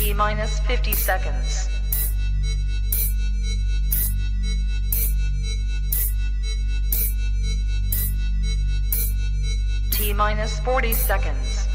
T minus 50 seconds. T minus 40 seconds.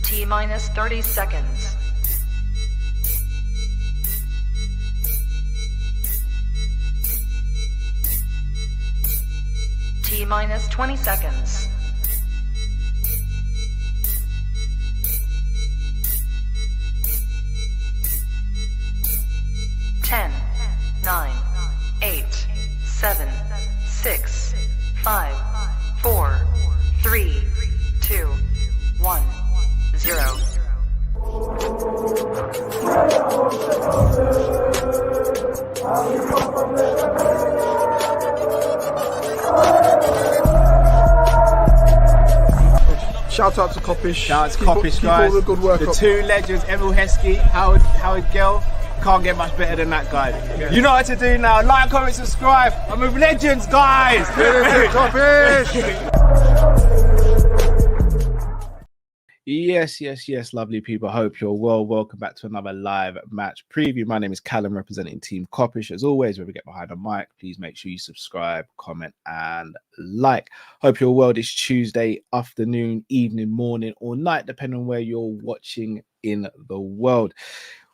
T minus 30 seconds. T minus 20 seconds. Ten, 9, 8, 7, 6, 5, 4, 3, 2, 1, 0. Shout out to Kopish. Shout out to Kopish, keep guys. all the good work the up. two legends, Emil Heskey, Howard Gill. Can't get much better than that guy. Yeah. You know what to do now. Like, comment, subscribe. I'm with legends, guys. Kopish. Yes, lovely people. Hope you're well. Welcome back to another live match preview. My name is Callum, representing Team Kop-Ish. As always, when we get behind the mic, please make sure you subscribe, comment, and like. Hope you're well this Tuesday afternoon, evening, morning, or night, depending on where you're watching in the world.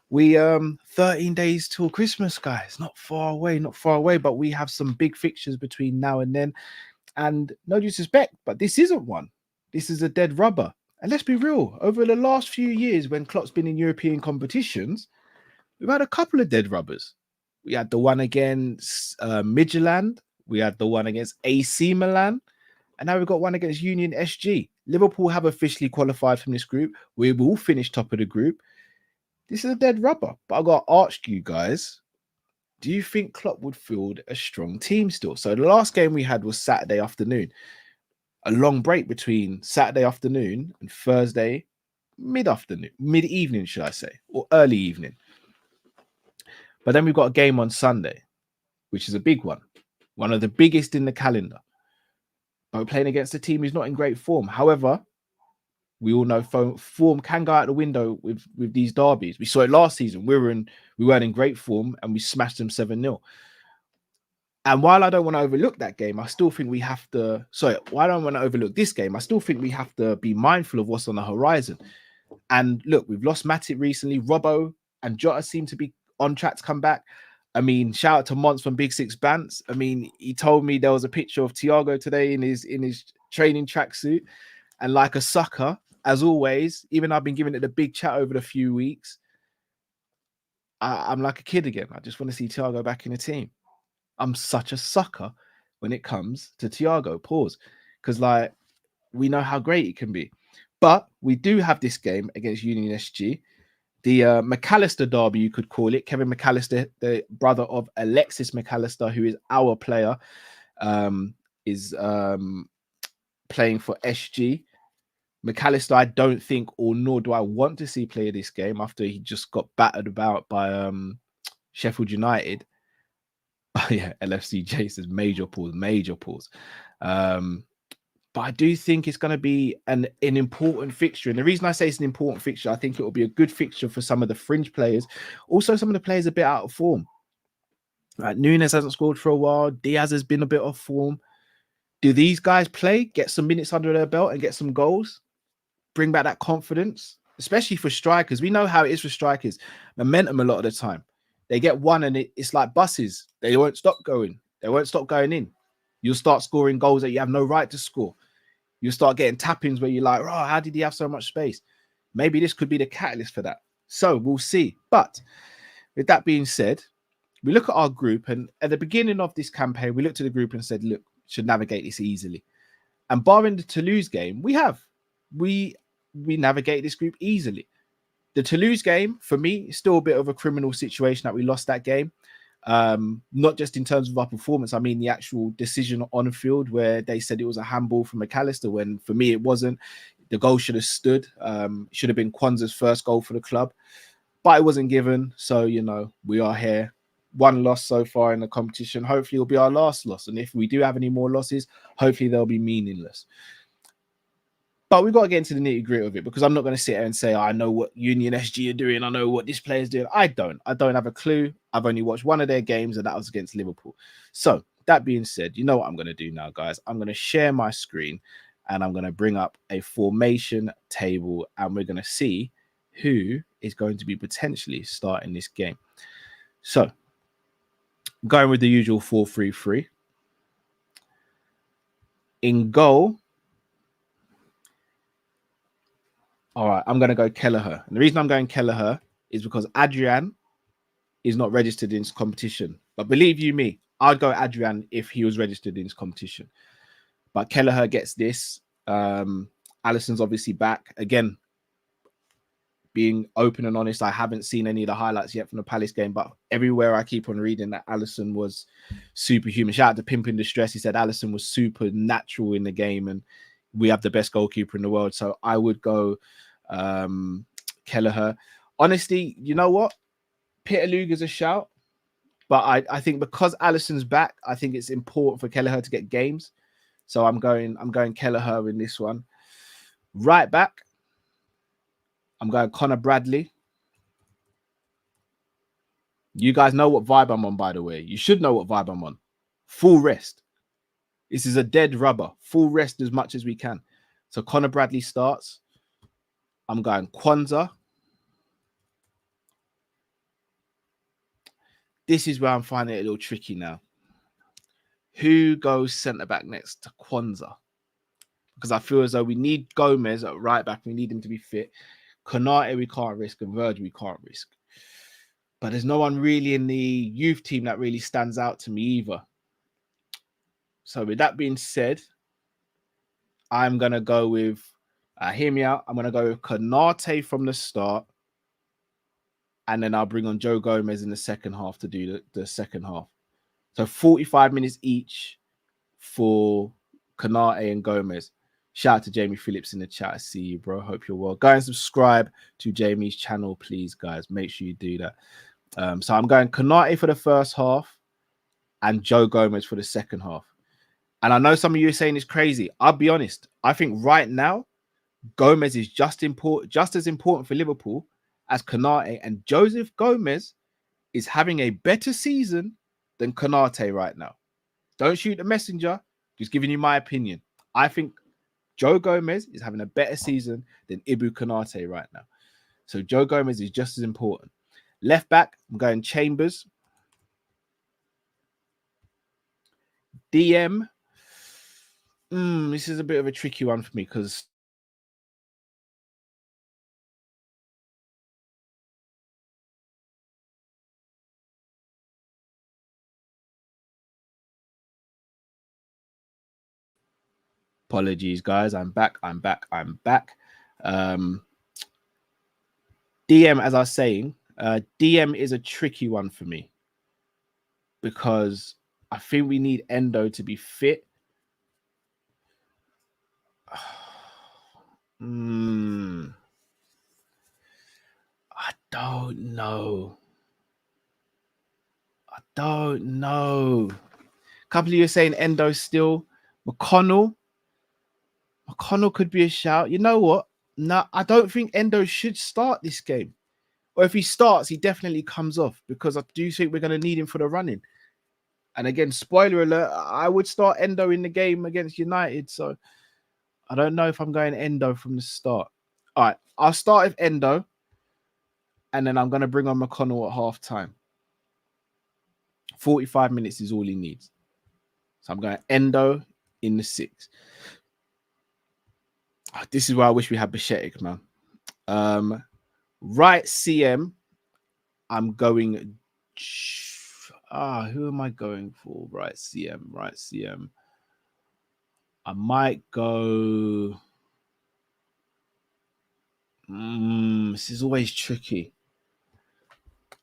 We 13 days till Christmas, guys. Not far away, but we have some big fixtures between now and then. And no disrespect, but this isn't one. This is a dead rubber. And let's be real, over the last few years when Klopp's been in European competitions, we've had a couple of dead rubbers. We had the one against Midtjylland, we had the one against AC Milan, and now we've got one against Union SG. Liverpool have officially qualified from this group. We will finish top of the group. This is a dead rubber. But I've got to ask you guys, do you think Klopp would field a strong team still? So the last game we had was Saturday afternoon. A long break between Saturday afternoon and Thursday mid-evening, should I say, or early evening. But then we've got a game on Sunday, which is a big one of the biggest in the calendar. But we're playing against a team who's not in great form. However, we all know form can go out the window with these derbies. We saw it last season. We weren't in great form and we smashed them 7-0. And while I don't want to overlook that game, I still think we have to... while I don't want to overlook this game, I still think we have to be mindful of what's on the horizon. And look, we've lost Matip recently. Robbo and Jota seem to be on track to come back. I mean, shout out to Mons from Big Six Bants. I mean, he told me there was a picture of Thiago today in his training tracksuit. And like a sucker, as always, even though I've been giving it a big chat over the few weeks, I'm like a kid again. I just want to see Thiago back in the team. I'm such a sucker when it comes to Thiago. Pause. Because, like, we know how great he can be. But we do have this game against Union SG. The McAllister derby, you could call it. Kevin McAllister, the brother of Alexis McAllister, who is our player, is playing for SG. McAllister, I don't think, or nor do I want to see play this game after he just got battered about by Sheffield United. Oh, yeah, LFCJ says major pause. But I do think it's going to be an important fixture. And the reason I say it's an important fixture, I think it will be a good fixture for some of the fringe players. Also, some of the players a bit out of form. Nunes hasn't scored for a while. Diaz has been a bit off form. Do these guys play, get some minutes under their belt and get some goals? Bring back that confidence, especially for strikers. We know how it is for strikers. Momentum a lot of the time. They get one and it's like buses. They won't stop going. They won't stop going in. You'll start scoring goals that you have no right to score. You'll start getting tap-ins where you're like, oh, how did he have so much space? Maybe this could be the catalyst for that. So we'll see. But with that being said, we look at our group, and at the beginning of this campaign, we looked at the group and said, look, should navigate this easily. And barring the Toulouse game, we navigate this group easily. The Toulouse game, for me, is still a bit of a criminal situation that we lost that game. Not just in terms of our performance, I mean the actual decision on the field where they said it was a handball from McAllister when for me it wasn't. The goal should have stood. Should have been Kwanzaa's first goal for the club, but it wasn't given. So, you know, we are here. one loss so far in the competition. Hopefully, it'll be our last loss. And if we do have any more losses, hopefully they'll be meaningless. But we've got to get into the nitty gritty of it, because I'm not going to sit here and say, I know what Union SG are doing. I know what this player's doing. I don't have a clue. I've only watched one of their games, and that was against Liverpool. So that being said, you know what I'm going to do now, guys? I'm going to share my screen and I'm going to bring up a formation table, and we're going to see who is going to be potentially starting this game. So going with the usual 4-3-3. In goal, all right, I'm going to go Kelleher. And the reason I'm going Kelleher is because Adrian is not registered in this competition. But believe you me, I'd go Adrian if he was registered in this competition. But Kelleher gets this. Alisson's obviously back. Again, being open and honest, I haven't seen any of the highlights yet from the Palace game, but everywhere I keep on reading that Alisson was superhuman. Shout out to Pimp in Distress. He said Alisson was supernatural in the game, and we have the best goalkeeper in the world. So I would go Kelleher. Honestly, you know what? Peterluga's a shout, but I think because Alisson's back, I think it's important for Kelleher to get games. So I'm going Kelleher in this one. Right back, I'm going Connor Bradley. You guys know what vibe I'm on, by the way. You should know what vibe I'm on. Full rest. This is a dead rubber. Full rest as much as we can. So Connor Bradley starts. I'm going Kwanzaa. This is where I'm finding it a little tricky now. Who goes centre-back next to Kwanzaa? Because I feel as though we need Gomez at right back. We need him to be fit. Konate we can't risk, and Virgil we can't risk. But there's no one really in the youth team that really stands out to me either. So with that being said, I'm going to go with, hear me out, I'm going to go with Konate from the start. And then I'll bring on Joe Gomez in the second half to do the second half. So 45 minutes each for Konate and Gomez. Shout out to Jamie Phillips in the chat. I see you, bro. Hope you're well. Go and subscribe to Jamie's channel, please, guys. Make sure you do that. So I'm going Konate for the first half and Joe Gomez for the second half. And I know some of you are saying it's crazy. I'll be honest. I think right now, Gomez is just as important for Liverpool as Konate. And Joseph Gomez is having a better season than Konate right now. Don't shoot the messenger. Just giving you my opinion. I think Joe Gomez is having a better season than Ibu Konate right now. So Joe Gomez is just as important. Left back, I'm going Chambers. DM. This is a bit of a tricky one for me because apologies, guys. I'm back. DM, as I was saying, DM is a tricky one for me because I think we need Endo to be fit. I don't know. A couple of you are saying Endo still. McConnell could be a shout. You know what? No, I don't think Endo should start this game. Or if he starts, he definitely comes off because I do think we're going to need him for the running. And again, spoiler alert, I would start Endo in the game against United. So I don't know if I'm going Endo from the start. All right, I'll start with Endo. And then I'm going to bring on McConnell at half time. 45 minutes is all he needs. So I'm going Endo in the 6. This is where I wish we had Bashetic, man. Right CM, I'm going... who am I going for? Right CM. I might go... this is always tricky.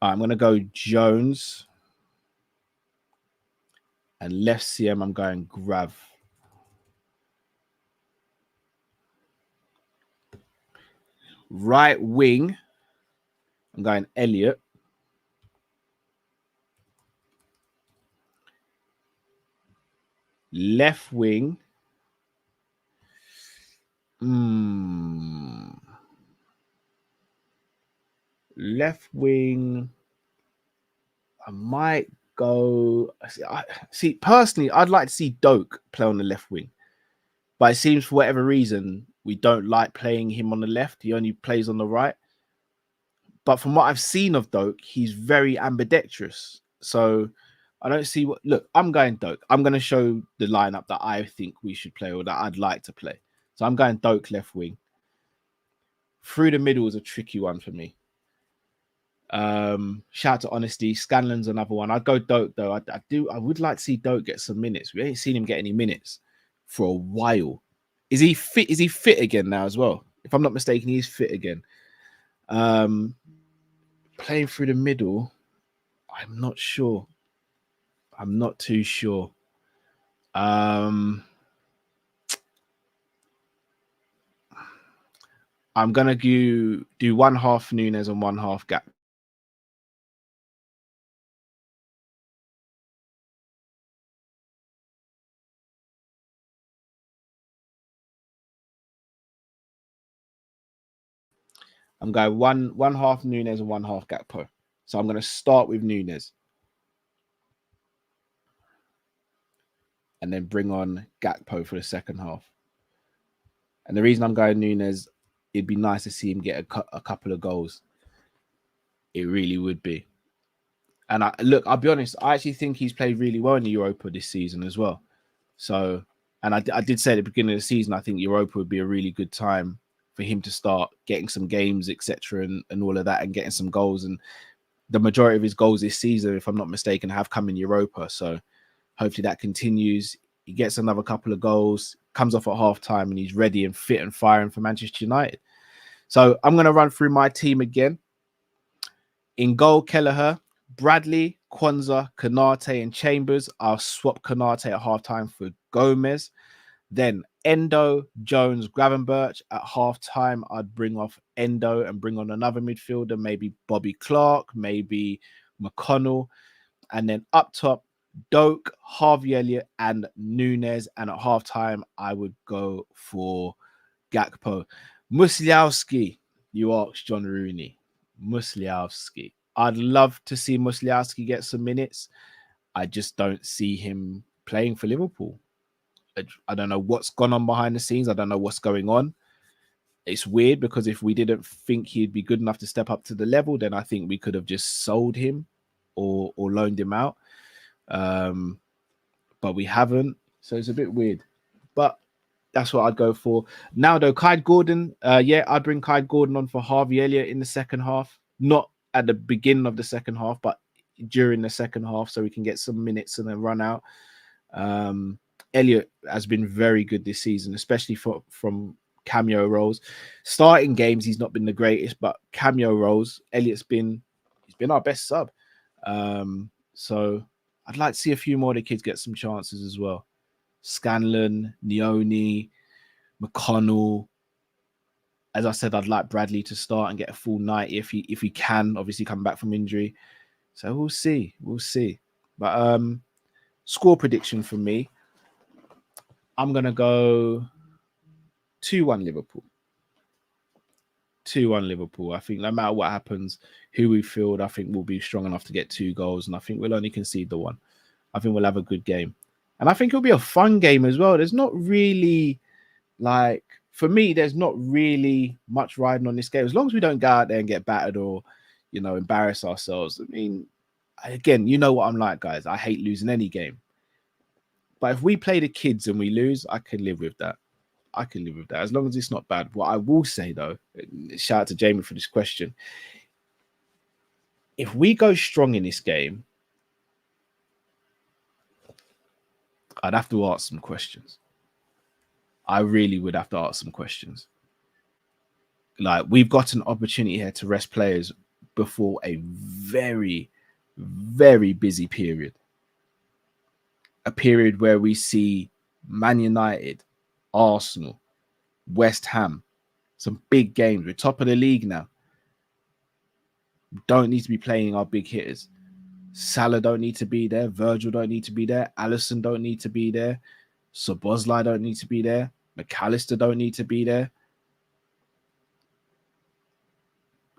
I'm going to go Jones. And left CM, I'm going Grav. Right wing, I'm going Elliot. Left wing. Left wing. I might go. See, personally, I'd like to see Doak play on the left wing, but it seems for whatever reason we don't like playing him on the left. He only plays on the right. But from what I've seen of Doak, he's very ambidextrous. So I don't see what. Look, I'm going Doak. I'm going to show the lineup that I think we should play or that I'd like to play. So I'm going Doak left wing. Through the middle is a tricky one for me. Shout out to Honesty. Scanlon's another one. I'd go Doak though. I would like to see Doak get some minutes. We ain't seen him get any minutes for a while. Is he fit? Is he fit again now as well? If I'm not mistaken, he's fit again. Playing through the middle, I'm not sure. I'm not too sure. I'm gonna do one half Nunes and one half Gap. I'm going one half Nunes and one half Gakpo. So I'm going to start with Nunes. And then bring on Gakpo for the second half. And the reason I'm going Nunes, it'd be nice to see him get a couple of goals. It really would be. And I'll be honest, I actually think he's played really well in the Europa this season as well. So, and I did say at the beginning of the season, I think Europa would be a really good time for him to start getting some games, etc., and all of that, and getting some goals. And the majority of his goals this season, if I'm not mistaken, have come in Europa. So hopefully that continues. He gets another couple of goals, comes off at halftime, and he's ready and fit and firing for Manchester United. So I'm going to run through my team again. In goal, Kelleher, Bradley, Kwanzaa, Konate, and Chambers. I'll swap Konate at halftime for Gomez. Then Endo, Jones, Gravenberch. At halftime, I'd bring off Endo and bring on another midfielder, maybe Bobby Clark, maybe McConnell. And then up top, Doak, Harvey Elliott, and Nunes. And at halftime, I would go for Gakpo. Musliowski, you asked John Rooney. Musliowski. I'd love to see Musliowski get some minutes. I just don't see him playing for Liverpool. I don't know what's gone on behind the scenes. I don't know what's going on. It's weird because if we didn't think he'd be good enough to step up to the level, then I think we could have just sold him or loaned him out. But we haven't. So it's a bit weird. But that's what I'd go for. Now, though, Kyde Gordon, I'd bring Kyde Gordon on for Harvey Elliott in the second half. Not at the beginning of the second half, but during the second half so we can get some minutes and then run out. Elliott has been very good this season, especially from cameo roles. Starting games, he's not been the greatest, but cameo roles, Elliott's been our best sub. So I'd like to see a few more of the kids get some chances as well. Scanlon, Neone, McConnell. As I said, I'd like Bradley to start and get a full 90 if he can, obviously come back from injury. So we'll see. But score prediction for me, I'm going to go 2-1 Liverpool. 2-1 Liverpool. I think no matter what happens, who we field, I think we'll be strong enough to get 2 goals. And I think we'll only concede the 1. I think we'll have a good game. And I think it'll be a fun game as well. There's not really, for me, there's not really much riding on this game. As long as we don't go out there and get battered or, embarrass ourselves. I mean, again, you know what I'm like, guys. I hate losing any game. But if we play the kids and we lose, I can live with that. As long as it's not bad. What I will say, though, shout out to Jamie for this question. If we go strong in this game, I'd have to ask some questions. I really would have to ask some questions. We've got an opportunity here to rest players before a very, very busy period. A period where we see Man United, Arsenal, West Ham, some big games. We're top of the league now. We don't need to be playing our big hitters. Salah don't need to be there. Virgil don't need to be there. Alisson don't need to be there. Szoboszlai don't need to be there. McAllister don't need to be there.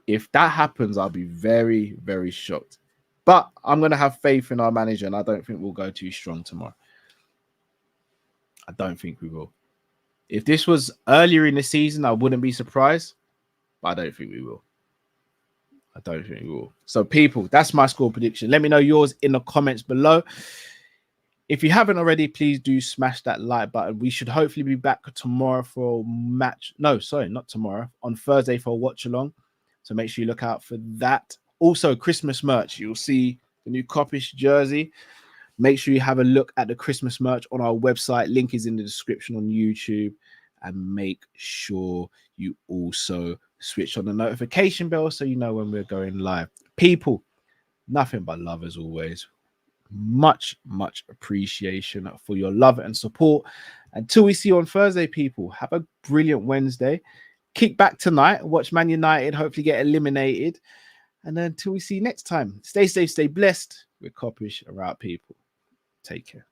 If that happens, I'll be very, very shocked. But I'm going to have faith in our manager, and I don't think we'll go too strong tomorrow. I don't think we will. If this was earlier in the season, I wouldn't be surprised, but I don't think we will. I don't think we will. So, people, that's my score prediction. Let me know yours in the comments below. If you haven't already, please do smash that like button. We should hopefully be back tomorrow for a match. No, sorry, not tomorrow. On Thursday for a watch along. So make sure you look out for that. Also, Christmas merch. You'll see the new Kop-Ish jersey. Make sure you have a look at the Christmas merch on our website. Link is in the description on YouTube. And make sure you also switch on the notification bell so you know when we're going live. People, nothing but love as always. Much appreciation for your love and support. Until we see you on Thursday, people, have a brilliant Wednesday. Kick back tonight, watch Man United hopefully get eliminated, and then until we see you next time, stay safe, stay blessed. We're Kopish, around, people. Take care.